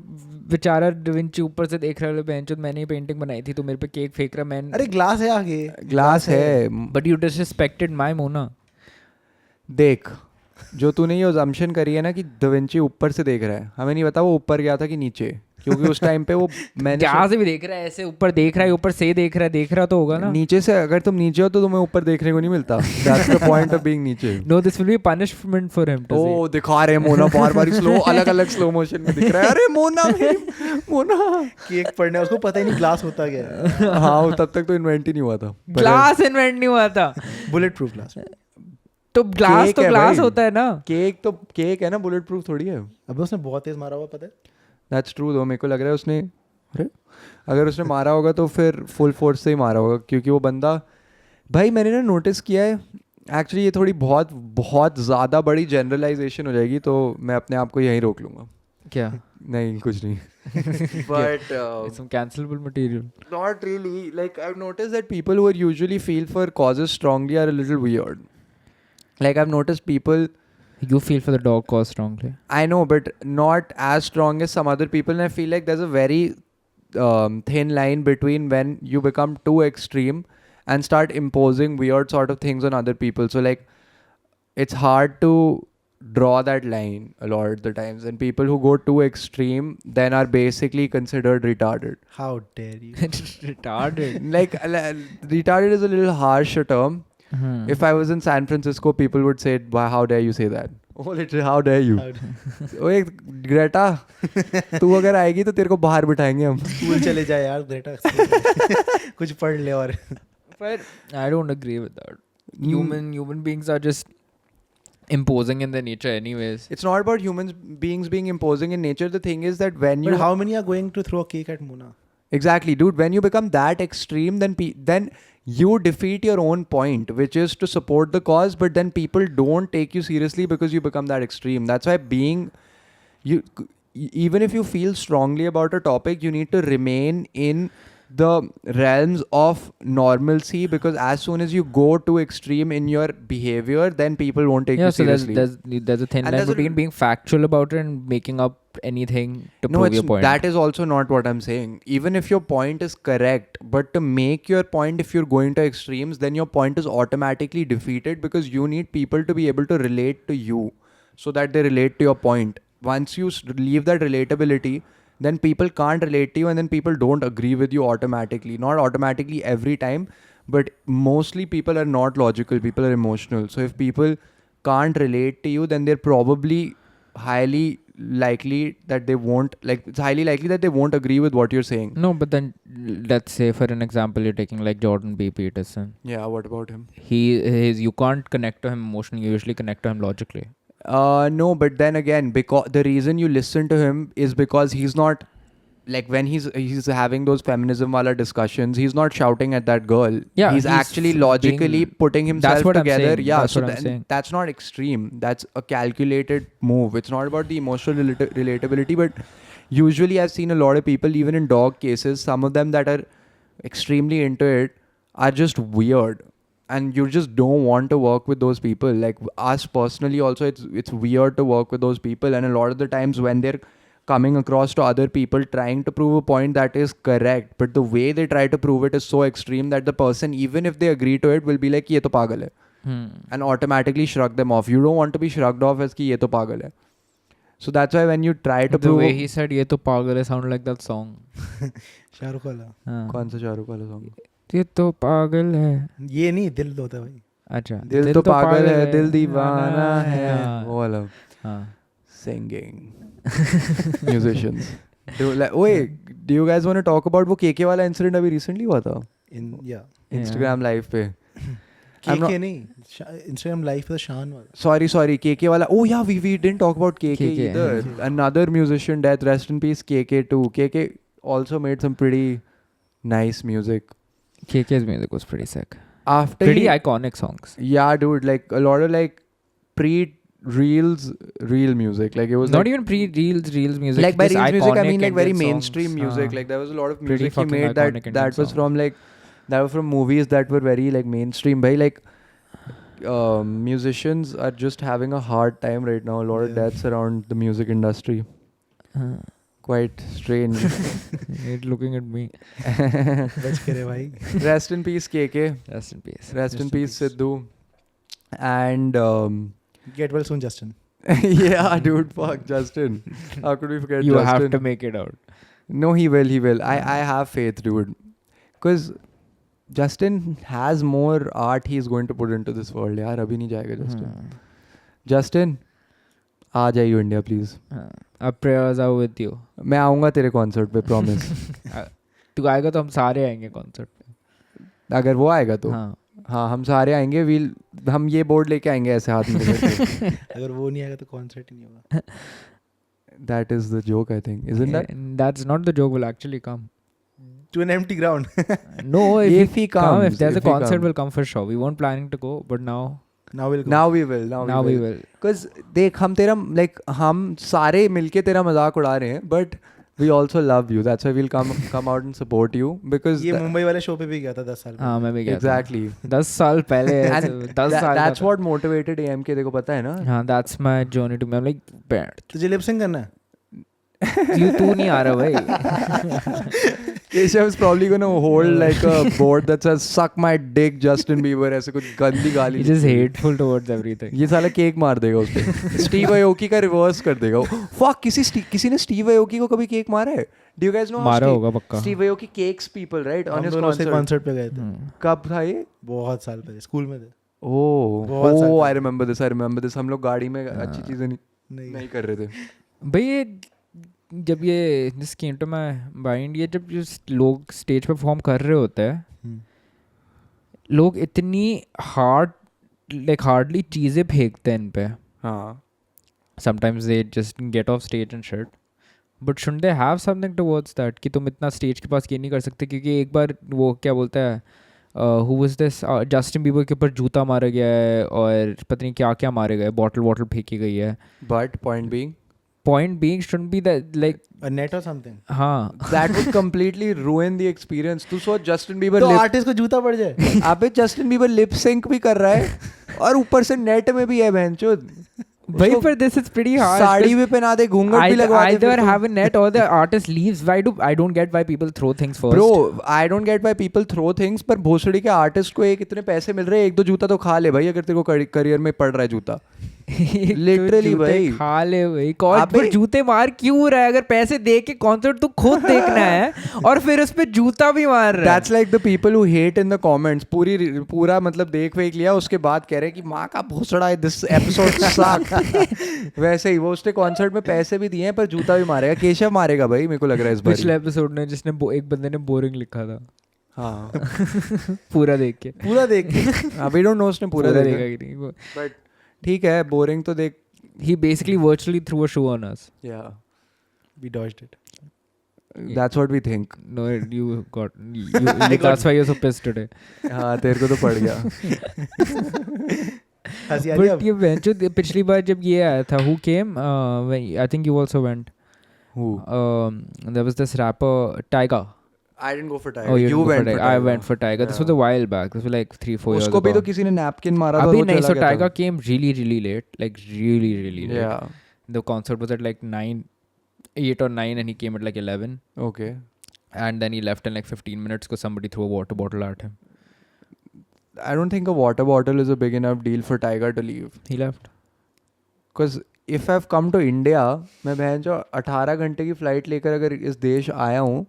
बेचारा डिविंची ऊपर से देख रहा है बेंच मैंने ही पेंटिंग बनाई थी तो मेरे पे केक फेंक रहा मैं. अरे ग्लास है आगे. ग्लास है. But you disrespected my Mona. देख जो तूने ये अजम्पशन करी है ना कि डविंची ऊपर से देख रहा है, हमें नहीं पता वो ऊपर गया था कि नीचे, क्योंकि उस टाइम पे वो मैंने जहाँ से भी देख रहा है ऐसे ऊपर देख रहा है ऊपर से देख रहा तो होगा ना. नीचे से अगर तुम नीचे हो तो तुम्हें ऊपर देखने को नहीं मिलता. That's the point of being नीचे. No, this will be punishment for him to see. ओ दिखा रहे मोना बार स्लो अलग स्लो मोशन में दिख रहा है. अरे मोना केक पड़ने उसको पता ही नहीं ग्लास होता क्या है. हाँ तब तक तो इन्वेंट ही नहीं हुआ था. ग्लास इन्वेंट नहीं हुआ था. Bullet proof glass. तो ग्लास केक तो है ग्लास भाई. होता है ना. केक है ना, बुलेट प्रूफ थोड़ी है. अबे उसने बहुत तेज मारा हुआ पता है. दैट्स ट्रू दो. मेरे को लग रहा है उसने अगर उसने मारा होगा तो फिर फुल फोर्स से ही मारा होगा, क्योंकि वो बंदा भाई मैंने ना नोटिस किया है. एक्चुअली ये थोड़ी बहुत ज़्यादा बड़ी जनरलाइजेशन हो जाएगी तो मैं अपने आप को यहीं रोक लूँगा. क्या? नहीं कुछ नहीं. But It's some cancelable material. not really. Like I've noticed that people who are usually feel for causes strongly are a little weird. Like I've noticed people. You feel for the dog cause strongly. I know, but not as strong as some other people. And I feel like there's a very thin line between when you become too extreme and start imposing weird sort of things on other people. So like, it's hard to draw that line a lot of the times. And people who go too extreme then are basically considered retarded. How dare you. Retarded. Like, retarded is a little harsh a term. If I was in San Francisco, people would say, "Why? How dare you say that?" Oh, literally, how dare you? ओए Greta, तू अगर आएगी तो तेरे को बाहर बिठाएंगे हम. School चले जाए यार ग्रेटा. कुछ पढ़ ले और. But I don't agree with that. Human beings are just imposing in their nature anyways. It's not about human beings being imposing in nature. The thing is that when you... But how many are going to throw a cake at Mona? Exactly, dude. When you become that extreme, then you defeat your own point, which is to support the cause, but then people don't take you seriously because you become that extreme. That's why even if you feel strongly about a topic, you need to remain in the realms of normalcy, because as soon as you go too extreme in your behavior, then people won't take you seriously. There's a thin line between being factual about it and making up anything to prove your point. That is also not what I'm saying. Even if your point is correct, but to make your point, if you're going to extremes, then your point is automatically defeated, because you need people to be able to relate to you so that they relate to your point. Once you leave that relatability, then people can't relate to you, and then people don't agree with you automatically. Not automatically every time, but mostly people are not logical. People are emotional. So if people can't relate to you, then they're probably highly likely that they won't, like, it's highly likely that they won't agree with what you're saying. No, but then let's say for an example you're taking like Jordan B. Peterson. Yeah, what about him? You can't connect to him emotionally, you usually connect to him logically. No, but then again, because the reason you listen to him is because he's not, like, when he's having those feminism wala discussions, he's not shouting at that girl. Yeah, he's actually logically putting himself together. Yeah, that's so what I'm saying. That's not extreme. That's a calculated move. It's not about the emotional relatability, but usually I've seen a lot of people, even in dog cases, some of them that are extremely into it are just weird. and you just don't want to work with those people. Like us personally also, it's weird to work with those people, and a lot of the times when they're coming across to other people trying to prove a point that is correct, but the way they try to prove it is so extreme that the person, even if they agree to it, will be like, ye to pagal hai, and automatically shrug them off. You don't want to be shrugged off as ki ye to pagal hai. So that's why when you try to the prove... way he said ye to pagal hai sound like that song. Shahrukh वाला. कौन सा शाहरुख वाला song? ये तो पागल है. ये नहीं, दिल होता है भाई. अच्छा. दिल तो पागल है, दिल दीवाना है. हाँ. वो वाला. हाँ. Singing. Musicians. Do you guys want to talk about वो केके वाला incident अभी recently हुआ था? Instagram live पे. केके नहीं, Instagram live पे शान वाला. Sorry, केके वाला. Oh yeah, we didn't talk about KK either. Another musician death, rest in peace, KK too. KK also made some pretty nice music. KK's music was pretty sick. Pretty iconic songs. Yeah, dude, like a lot of like real music. Like it was not like, even reels music. like by reels music I mean like very Indian mainstream songs. music. Like there was a lot of Pretty music he fucking made iconic Indian that was songs. from like that were from movies that were very like mainstream. Bhai, like musicians are just having a hard time right now. A lot of deaths around the music industry. Quite strange. It's looking at me. बच के रे भाई. Rest in peace KK. Rest in peace. Rest in peace SIDHU. And Get well soon, Justin. yeah, dude, fuck Justin. How could we forget You Justin? have to make it out. No, he will. I have faith, dude. Because Justin has more art he's going to put into this world. यार अभी नहीं जाएगा Justin. Justin, आ जाइए India please. Our prayers are with you. मैं आऊँगा तेरे concert पे, promise. तू आएगा तो हम सारे आएंगे कॉन्सर्ट पे. अगर वो आएगा तो हाँ हम सारे आएंगे. हम ये बोर्ड लेके आएंगे ऐसे हाथ में लेके. अगर वो नहीं आएगा तो कॉन्सर्ट ही नहीं होगा. That is the joke, I think, isn't that? That's not the joke. Will actually come to an empty ground. No, if he comes, if there's a if he concert, comes. will come for sure. We weren't planning to go, but now we'll go. Now we will. Because देख हम तेरा like हम सारे मिलके तेरा मजाक उड़ा रहे हैं, but we also love you. That's why we'll come out and support you. Because ये मुंबई वाले शो पे भी गया था 10 साल पहले. हाँ मैं भी गया था. Exactly. 10 साल पहले. And 10 साल. That's what motivated AMK. देखो पता है ना? हाँ, that's my journey to me. I'm like, तुझे लिप सिंक करना है? तू नहीं आ रहा भाई. Keshav is probably going to hold like a board that says "Suck my dick, Justin Bieber." ऐसे कुछ गंदी गाली. He's just hateful towards everything. ये साला केक मार देगा उस पे. Steve Aoki का रिवर्स कर देगा. Fuck, किसी ने Steve Aoki को कभी केक मारा है? Do you guys know? मारा होगा पक्का. Steve Aoki cakes people, right? On his concert पे गए थे. कब था ये? बहुत साल पहले, स्कूल में थे. Oh, I remember this. हम लोग गाड़ी में अच्छी चीजें नहीं कर रहे थे. भाई ये जब ये this came to my mind, ये जब लोग स्टेज पे परफॉर्म कर रहे होते हैं, लोग इतनी हार्डली चीज़ें फेंकते हैं इन पे. हाँ. Sometimes they just get of stage and shit, but should they have something towards that कि तुम इतना स्टेज के पास ये नहीं कर सकते. क्योंकि एक बार वो क्या बोलता है, who was this, Justin Bieber के ऊपर जूता मारा गया है और पता नहीं क्या क्या मारे गए, बॉटल फेंकी गई है. But point being shouldn't be that like a net or something. हाँ, that would completely ruin the experience. तू सोच Justin Bieber तो आर्टिस्ट को जूता पड़ जाए. अबे Justin Bieber lip sync भी कर रहा है और ऊपर से नेट में भी है बहनचोद. भाई पर this is pretty hard. Sari भी पहना दे, घूंघट भी लगवा दे. Either have a net or the artist leaves. I don't get why people throw things first. Bro, I don't get why people throw things. पर भोसड़ी के आर्टिस्ट को एक इतने पैसे मिल रहे हैं, एक दो जूता तो खा ले भाई अगर तेरे को करियर में पड़ रहा है जूता. लिटरली भाई खा ले भाई. कौन पर जूते मार क्यों रहा है? अगर पैसे दे के कॉन्सर्ट तू खुद देखना है और फिर उस पे जूता भी मार रहा है. That's like the people who hate in the comments. पूरा मतलब देख लिया, उसके बाद कह रहे हैं कि माँ का भोसड़ा है, this episode sucked. वैसे ही वो उसने कॉन्सर्ट में पैसे भी दिए हैं पर जूता भी मारेगा. केशव मारेगा भाई, मेरे को लग रहा है इस बार. पिछले एपिसोड में जिसने एक बंदे ने बोरिंग लिखा था. हाँ. पूरा देख के. We don't know उसने पूरा देखा कि नहीं. But ठीक है, बोरिंग तो देख. He basically virtually threw a shoe on us. Yeah. We dodged it. That's what we think. No, you got. That's why you're so pissed today. हाँ, तेरे को तो पड़ गया. But ये वेंचर पिछली बार जब ये आया था, who came? I think you also went. Who? There was this rapper Tyga. I didn't go for Tyga. Oh, you you didn't go went for for Tyga. I Tyga. went for Tyga. This was a while back. This was like 3-4 years ago. उसको भी तो किसी ने napkin मारा था. अभी वो नहीं. चला So गया था. Tyga came really late. Like really late. Yeah. The concert was at like 8 or 9 and he came at like 11. Okay. And then he left in like 15 minutes because somebody threw a water bottle at him. I don't think a water bottle is a big enough deal for Tyga to leave. He left. Because if I've come to India, मैं बहन जो 18 घंटे की flight लेकर अगर इस देश आया हूँ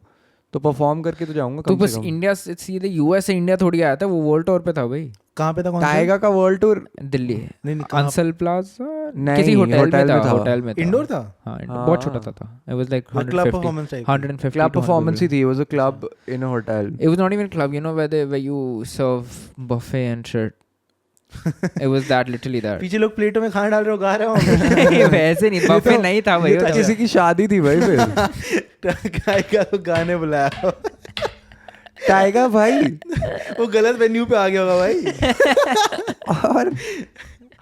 तो परफॉर्म करके तो जाऊंगा तो कम बस से कम. इंडिया सीधे यूएस से इंडिया थोड़ी आया था. वो वर्ल्ड टूर पे था भाई. कहाँ पे था? कौन टाइगा का वर्ल्ड टूर दिल्ली. नहीं कहाँ? अंसल प्लाजा. नहीं, किसी होटल में था. होटल में था. इंडोर था? हाँ, बहुत छोटा था. It was like 150. 150. Club performance ही थी. It was a club in a hotel. It was not even club. You know where you serve buffet and shit. It was that literally that. पीछे लोग प्लेटों में खाना डाल रहे हो, गा रहे हो. वैसे नहीं. buffet नहीं था भाई. तो किसी की शादी थी भाई फिर. टाइगा को गाने बुलाया. टाइगा भाई वो गलत वेन्यू पे आ गया होगा भाई. और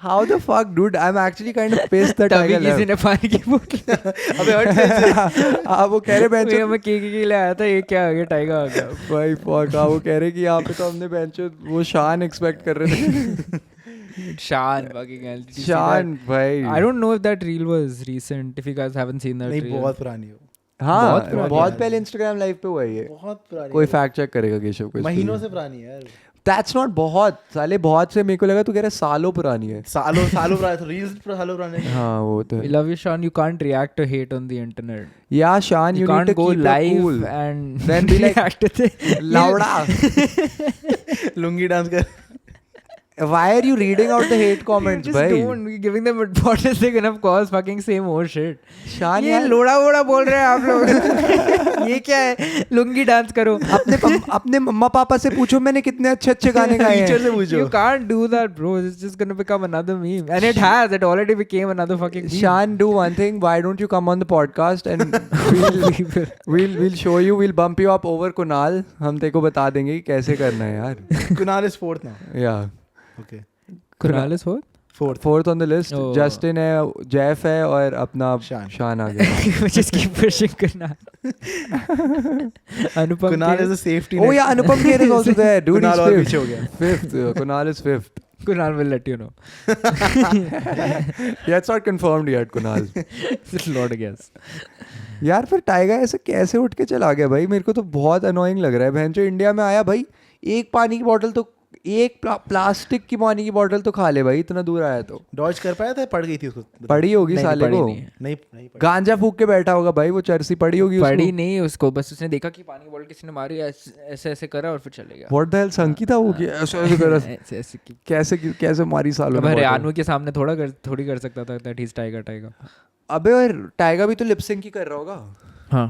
how the fuck dude, I'm actually kind of pissed that तभी Tyga किसी left. ने पानी की बोतल. अबे हट से. वो कह रहे बेंचो मैं के लिए आया था. ये क्या आ गया? टाइगा आ गया. भाई fuck. वो कह रहे कि यहाँ पे तो हमने बेंचो वो शान एक्सपेक्ट कर रहे थे. Shaan fucking hell. Did you see शान that? भाई. I don't know if that reel was recent. If you guys haven't seen that नहीं reel. बहुत पुरानी हो. हाँ बहुत पुरानी बहुत है। पहले इंस्टाग्राम लाइव पे हुआ है ये. बहुत पुरानी. कोई फैक्ट चेक करेगा केशव को. महीनों से पुरानी है यार. That's not बहुत साले. बहुत से मेरे को लगा तू कह रहा है सालों पुरानी है. सालों पुरानी है. रील्स पर सालों पुरानी है. हाँ वो तो We है. love you, Shaan. You can't react to hate on the internet. Yeah, Shaan, You you need can't to go keep it live cool. and Then be like, react to it. Lauda. Lungi dance कर. Why are you reading out the hate comments, Just भाई? don't. You're giving them importance. They can of course fucking say more shit. शान ये यार लोड़ा वोड़ा बोल रहे हैं आप लोग. ये क्या है? लुंगी डांस करो. अपने मम्मा पापा से पूछो मैंने कितने अच्छे गाने गाए हैं. टीचर से पूछो. You can't do that, bro. It's just gonna become another meme, and it has. It already became another fucking meme. Shaan, do one thing. Why don't you come on the podcast and we'll show you. We'll bump you up over Kunal. हम तेरे को बता देंगे कि कैसे करना है यार. Kunal is fourth now. Yeah. Okay. Kunal is what? Fourth on the list. Oh. Justin है, Jeff है और अपना शान आ गया. Just keep pushing Kunal. Anupam Kunal Kher. Is a safety. Oh yeah, Anupam Kher is also there. Dude, Kunal he's और fifth. पीछे हो गया. Fifth. Kunal is fifth. Kunal will let you know. Yeah, it's not confirmed yet, Kunal. It's a lot of guess. यार फिर Tyga ऐसे कैसे उठ के चला गया भाई. मेरे को तो बहुत अनोइंग लग रहा है. बहन जो इंडिया में आया भाई, एक पानी की बोतल तो एक प्लास्टिक की पानी की बोतल तो खा ले भाई. इतना दूर आया तो डॉज कर पाया था. पड़ गई थी उसको. पड़ी होगी साले को. नहीं पड़ी. गांजा फूक के बैठा होगा भाई. वो चरसी पड़ी होगी. पड़ी नहीं उसको. बस उसने देखा कि पानी की बोतल किसी ने मारी. ऐसे ऐसे करा और फिर चले गया. व्हाट द हेल संकी था वो कि ऐसे ऐसे करा. ऐसे ऐसे की. कैसे कैसे मारी सालों ने. हरियाणु के सामने थोड़ी कर सकता था. That is Tyga. अबे और टाइगा भी तो लिपसिंग की कर रहा होगा. हाँ.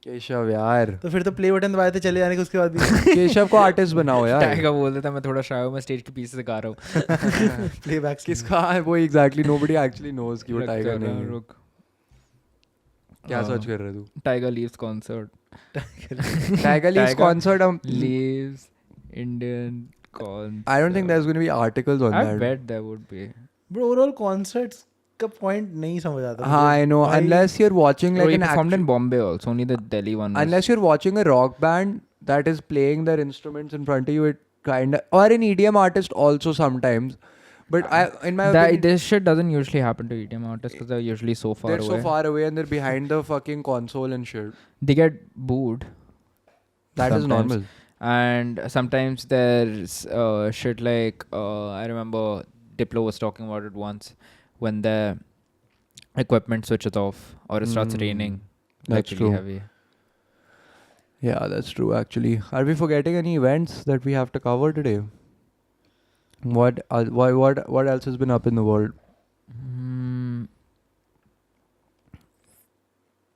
केशव यार. तो फिर तो प्ले बटन दबाए थे चले जाने के. उसके बाद भी केशव को आर्टिस्ट बनाओ यार. टाइगा बोल देता मैं थोड़ा शाय हूँ. मैं स्टेज के पीछे से गा रहा हूँ. प्लेबैक किसका है वो. एग्जैक्टली नोबडी एक्चुअली नोज कि वो टाइगा नहीं है. रुक. क्या सर्च कर रहे तू. Tiger leaves concert. Tiger leaves concert. Leaves Indian concert. I don't think there's going to be articles on I that. bet there would be. Bro overall concerts का पॉइंट नहीं समझ आता. हाँ, I know. Unless you're watching like He an performed in actual, Bombay also. Only the Delhi one. Was. unless you're watching a rock band that is playing their instruments in front of you, it kind of, or an EDM artist also sometimes. But in my opinion, This shit doesn't usually happen to EDM artists because they're usually so far they're away. so far away and they're behind the fucking console and shit. They get booed. That is Sometimes. normal. And sometimes there's shit like I remember Diplo was talking about it once when the equipment switches off or it starts raining. That's really true. heavy. Yeah, that's true actually. Are we forgetting any events that we have to cover today? What else has been up in the world?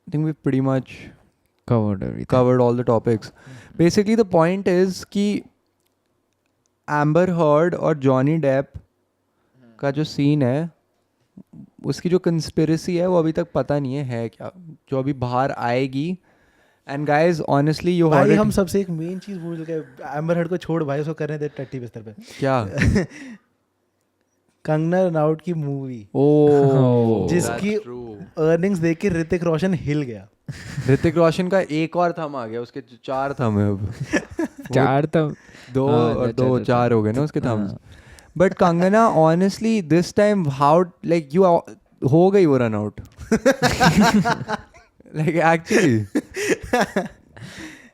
I think we've pretty much Covered everything. covered all the topics. Basically the point is कि Amber Heard और Johnny Depp का जो scene है उसकी जो conspiracy है वो अभी तक पता नहीं है क्या, जो अभी बाहर आएगी. एंड गाइस ऑनेस्टली यू भाई हम सबसे एक मेन चीज भूल गए. एम्बर हर्ड को छोड़ भाई, उसको करने दे टट्टी बिस्तर पे. क्या कंगना रनौत की मूवी Oh, जिसकी that's true. अर्निंग्स देख के ऋतिक रोशन हिल गया. ऋतिक रोशन का एक और थम आ गया, उसके 4 थम है अब. 4 तो दो 4 हो गए ना उसके thumbs. But Kangana honestly this time how like you हो गई वो रन आउट. लाइक एक्चुअली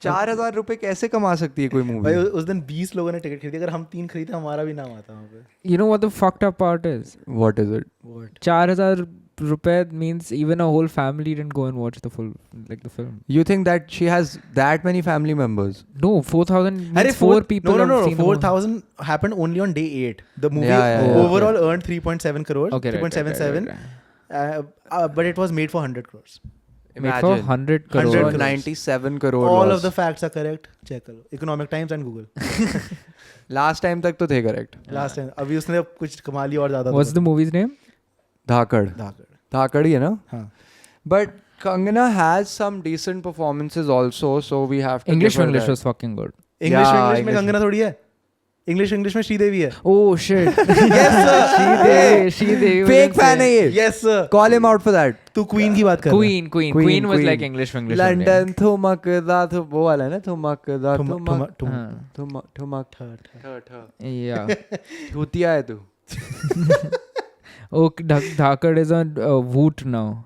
4,000 रुपए कैसे कमा सकती है कोई भाई मूवी. उस दिन 20 लोगों ने टिकट खरीदी. अगर हम 3 खरीदे हमारा भी नाम आता वहाँ पे. You know what the fucked up part is? What is it? 4,000 rupees means even a whole family didn't go and watch the film. You think that she has that many family members? No, 4,000 means अरे 4 people. No. have seen the movie. 4,000 happened only on day 8. The movie Yeah, overall earned 3.7 crores. Okay, 3.77. But it was made for 100 crores. Made for 100 crores. 197 crore. All loss. of the facts are correct. Check करो. Economic Times and Google. Last time तक तो थे correct. Last time. अभी उसने कुछ कमा लिया और ज़्यादा. What's the movie's name? धाकड़ ही है ना? हाँ. But Kangana has some decent performances also, so we have to English give her English that. was fucking good. English Yeah, में English- कंगना थोड़ी है. English में श्रीदेवी है. Oh shit. Yes sir. She Fake fan है ये. Yes sir. Call him out for that. तू queen की बात कर. Queen was like English only. London थुमकदा वो वाला है ना थुमकदा ठुमक. Yeah. धुतिया है तू. Oh, Dhakad is on Woot now.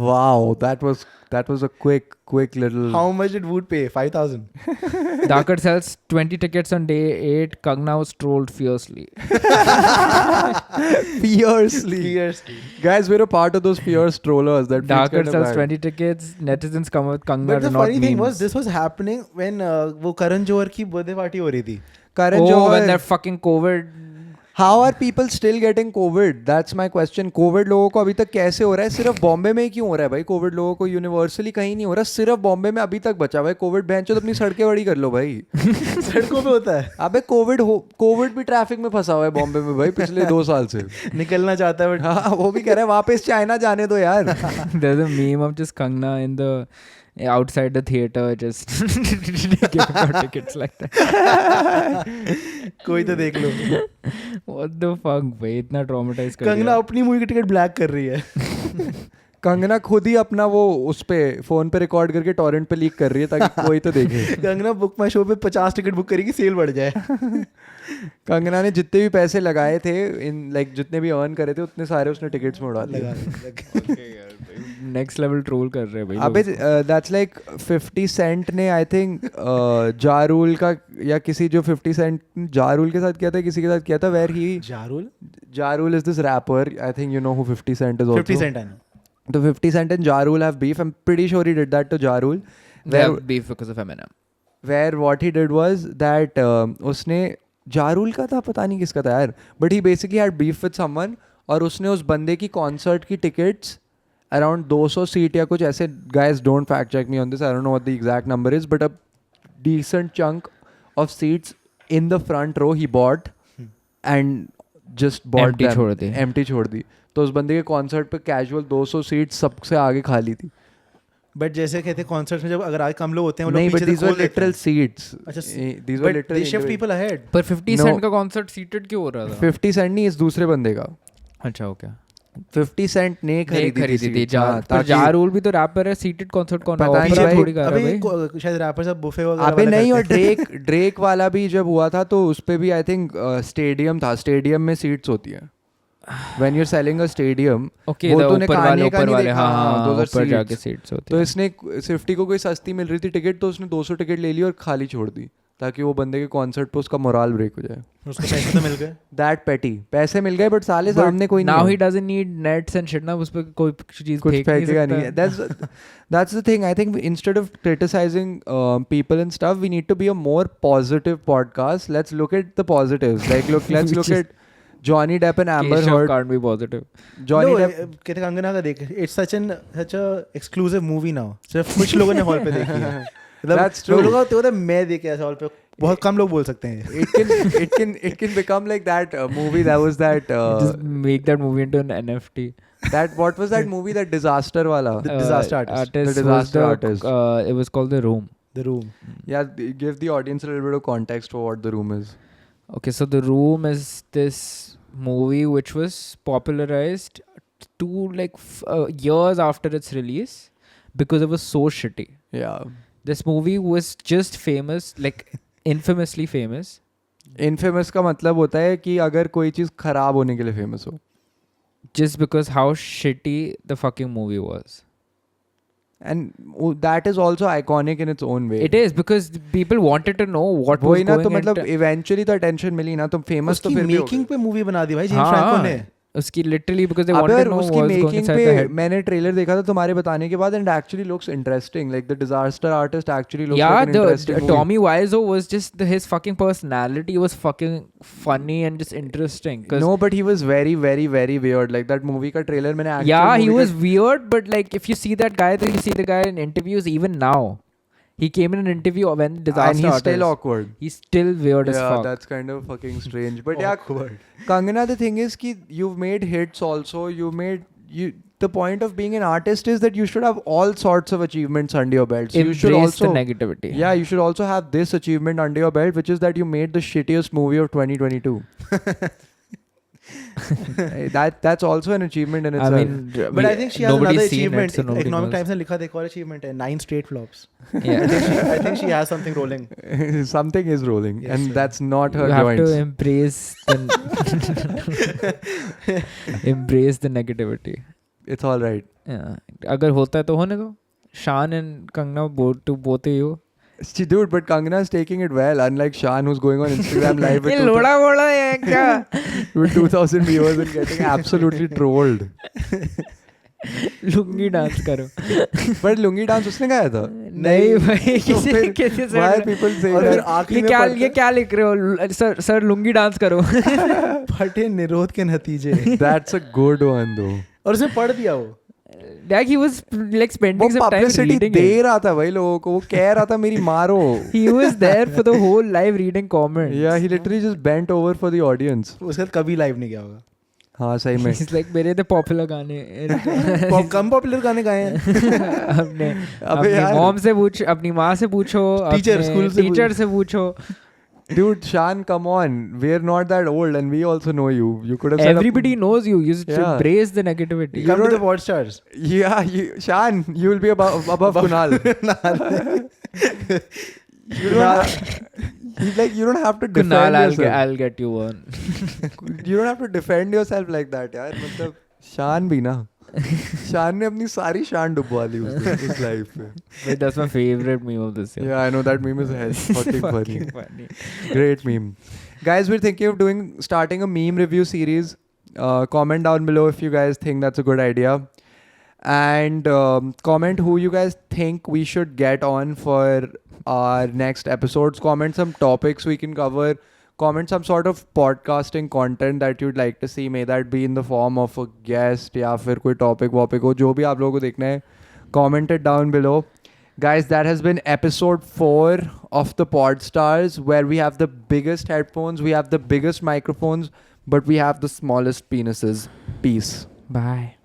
Wow, that was a quick little. How much did Wood pay? 5,000. Dhakad sells 20 tickets on day 8. Kangana was trolled fiercely. Fiercely. Guys, we're a part of those fierce trollers. That feels Dhakad kind of sells bad. 20 tickets. Netizens come with Kangana. But the do not funny thing memes. was, this was happening when वो करण जौहर की birthday party हो रही थी. Karan Oh, Johar. when that fucking COVID. How are people still getting COVID? That's my question. COVID लोगों को अभी तक कैसे हो रहा है? सिर्फ बॉम्बे में ही क्यों हो रहा है भाई? COVID लोगों को यूनिवर्सली कहीं नहीं हो रहा. सिर्फ बॉम्बे में अभी तक बचा हुआ है COVID. बहनचोद अपनी सड़कें बड़ी कर लो भाई. सड़कों पे होता है. अबे कोविड भी ट्रैफिक में फंसा हुआ है बॉम्बे में भाई पिछले 2 साल से. निकलना चाहता है. हाँ वो भी कह रहा है वापस चाइना जाने दो यार. There's a meme of just Kangana in the outside the theater just giving out tickets like that. कोई तो देख लो. What the fuck भाई इतना traumatized कर कंगना दिया. अपनी मूवी की टिकट ब्लैक कर रही है. कंगना खुद ही अपना वो उस पे फोन पे रिकॉर्ड करके टॉरेंट पे लीक कर रही है ताकि कोई तो देखे. कंगना बुक माई शो पे 50 टिकट बुक करेगी सेल बढ़ जाए. कंगना ने जितने भी पैसे लगाए थे इन लाइक जितने भी अर्न करे थे उतने सारे उसने टिकट्स में उड़ा दिए. Next level troll कर रहे हैं भाई. अबे दैट्स लाइक 50 सेंट ने आई थिंक जारूल का या किसी जो 50 सेंट जारूल के साथ किया था किसी के साथ किया था where he Ja Rule is this rapper I think you know who 50 cent is also 50 cent है. तो 50 cent and Ja Rule have beef. I am pretty sure he did that to Ja Rule. They have beef because of Eminem. Where what he did was that उसने जारूल का था पता नहीं किसका था यार but he basically had beef with someone और उसने उस बंदे की कॉन्सर्ट की टिकट्स अराउंड 200 सीट या कुछ ऐसे guys don't fact check me on this I don't know what the exact number is but a decent chunk of seats in the front row he bought and just bought Empty them. छोड़ दी. Empty छोड़ दी. तो उस बंदे के concert पे casual 200 seat सबसे आगे खाली थी. बट जैसे कहते हैं कॉन्सर्ट्स में जब अगर आगे कम लोग होते हैं वो लोग नहीं पीछे but से these were खोल देते literal हैं. seats. अच्छा These were but literal they shift people ahead. पर 50 No. सेंट का कॉन्सर्ट सीटेड क्यों हो रहा था? 50 सेंट नहीं इस दूसरे बंदे का. अच्छा ओके. 50 सेंट ने खरीदी थी थी. seat. हाँ, पर ताकि- जारूल भी तो रैपर है. सीटेड कॉन्सर्ट कौन पता नहीं ऑपेरा भाई. थोड़ी कर रहा है अभी शायद रैपर सब बुफे वगैरह अबे वाला नहीं और करते ड्रेक वाला भी जब हुआ था तो उस पे भी आई थिंक स्टेडियम था. स्टेडियम में सीट्स होती हैं. When you're selling a stadium, okay वो द तूने ऊपर खाने वाले का ऊपर नहीं वाले देखा. हाँ हाँ, those are ऊपर जाके seats. सीट्स होती तो है. इसने स्विफ्टी को कोई सस्ती मिल रही थी टिकट तो उसने 200 टिकट ले ली और खाली छोड़ दी ताकि वो बंदे के कॉन्सर्ट पे उसका मोराल ब्रेक हो जाए. हैं. उसको पैसे तो मिल गए. दैट पेटी पैसे मिल गए बट साले सामने कोई नाउ ही नहीं. Doesn't need nets and shit ना उस पे कोई चीज कुछ फेंक नहीं फेंकेगा नहीं. सकता. That's the thing. I think instead of criticizing people and stuff, we need to be a more positive podcast. Let's look at the positives. Like let's look at Johnny Depp and Amber Keshav Heard. can't be positive. Johnny No, Depp. कहते हैं कंगना का देख. It's such a exclusive movie now. सिर्फ कुछ लोगों ने hall पे देखी है. That's true. लोगों को तो मैं देखे ऐसे हॉल पे बहुत कम लोग बोल सकते हैं. It can become like that movie that was that Just make that movie into an NFT. that what was that movie that disaster wala. The Disaster Artist. The was Disaster Artist. It was called The Room. The Room. Yeah, give the audience a little bit of context for what The Room is. Okay, so The Room is this movie which was popularized to like years after its release because it was so shitty. Yeah. This movie was just famous, like infamously famous. Infamous का मतलब होता है कि अगर कोई चीज खराब होने के लिए फेमस हो. Just because how shitty the fucking movie was. And that is also iconic in its own way. It is because people wanted to know what was वही ना going तो मतलब into- eventually तो attention मिली ना तो famous तो उसकी फिर भी हो मेकिंग गई. पे मूवी बना दी भाई जेम्स फ्रैंको ने. उसकी literally because they अबे wanted यार to know उसकी what was going making inside पे the head. मैंने ट्रेलर देखा था तुम्हारे बताने के बाद and it actually looks interesting. Like the disaster artist actually looks Yeah, like an interesting movie. Tommy Wiseau was just his fucking personality was fucking funny and just interesting. No, but he was very, very, very weird. Like that movie का trailer मैंने actual Yeah, he movie was weird, but like if you see that guy, then you see the guy in interviews even now. He came in an interview when disaster and he's artist. still awkward. He's still weird as Yeah, fuck. that's kind of fucking strange. But Awkward. yeah, Kangana, the thing is कि you've made hits also. The point of being an artist is that you should have all sorts of achievements under your belt. So you should Embrace also the negativity. Yeah, you should also have this achievement under your belt, which is that you made the shittiest movie of 2022. That's also an achievement in I itself. mean, But I think she has nobody's another seen achievement. It, so nobody Economic knows. Times ने लिखा था एक और achievement है 9 straight flops. Yeah. I think she has something rolling. Something is rolling, Yes, and sir. that's not her You have joints. to embrace the embrace the negativity. It's all right. Yeah. अगर होता है तो होने दो. Shaan and Kangana both of you. Dude, but Kangana is taking it well, unlike Shaan, who's going on Instagram live ये with लोड़ा वोड़ा है क्या? with 2,000 viewers and getting absolutely trolled. Lungi dance करो. But lungi dance उसने गाया था. नहीं भाई तो किसी फिर किसी से why are people saying और फिर that? आखिरी में पढ़ता ये क्या लिख रहे हो सर लुंगी डांस करो. फटे निरोध के नतीजे. That's a good one though. और उसने पढ़ दिया वो. Like he was like वो spending some time publicity reading they it. रहा था भाई लोगों को. वो कह रहा था मेरी मारो. He was there for the whole live reading comments. Yeah, he literally just bent over for the audience. उसके बाद कभी लाइव नहीं गया होगा. हाँ सही में. He's like मेरे तो पॉपुलर गाने कम पॉपुलर गाने गाए हैं. अपनी मॉम से पूछ अपनी माँ से पूछो Teacher, school से टीचर से पूछो. Dude, Shaan, come on. We're not that old and we also know you. You could have said Everybody knows you. You just Yeah. embrace the negativity. Come to don't- the Podstarz. Yeah, Shaan, you will be above Kunal. You don't have to defend Kunal, yourself. I'll get you one. You don't have to defend yourself like that, यार. मतलब Shaan भी ना. Shaan ने अपनी सारी शान डुबवा ली उस life में. Wait, that's my favorite meme of this year. Yeah, I know that meme is fucking funny. funny. Great meme. Guys, we're thinking of starting a meme review series. Comment down below if you guys think that's a good idea. And comment who you guys think we should get on for our next episodes. Comment some topics we can cover. Comment some sort of podcasting content that you'd like to see. May that be in the form of a guest या फिर कोई topic वॉपिक हो जो भी आप लोगों को देखना है. Comment it down below. Guys, that has been episode 4 of the Podstarz, where we have the biggest headphones, we have the biggest microphones, but we have the smallest penises. Peace. Bye.